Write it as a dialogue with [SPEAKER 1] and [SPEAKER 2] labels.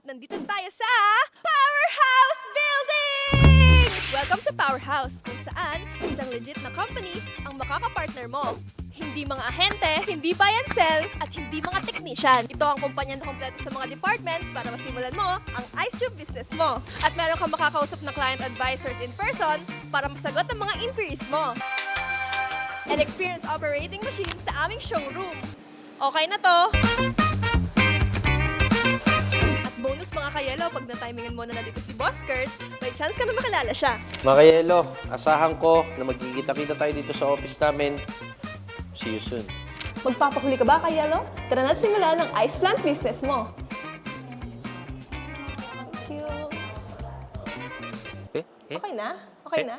[SPEAKER 1] nandito tayo sa Powerhouse Building! Welcome sa Powerhouse, kung saan isang legit na company ang makakapartner mo. Hindi mga ahente, hindi buy and sell, at hindi mga technician. Ito ang kumpanya na kompleto sa mga departments para masimulan mo ang ice-tube business mo. At meron kang makakausap na client advisors in person para masagot ang mga inquiries mo. And experience operating machines sa aming showroom. Okay na to! At bonus mga kayelo, pag na-timingan mo na dito si Boss Kurt, may chance ka na makilala siya.
[SPEAKER 2] Mga kayelo, asahan ko na magkikita-kita tayo dito sa office namin. See you soon.
[SPEAKER 1] Magpapahuli ka ba, kayelo? Tara na't simulan ang ice plant business mo. Thank you. Okay na? Okay na?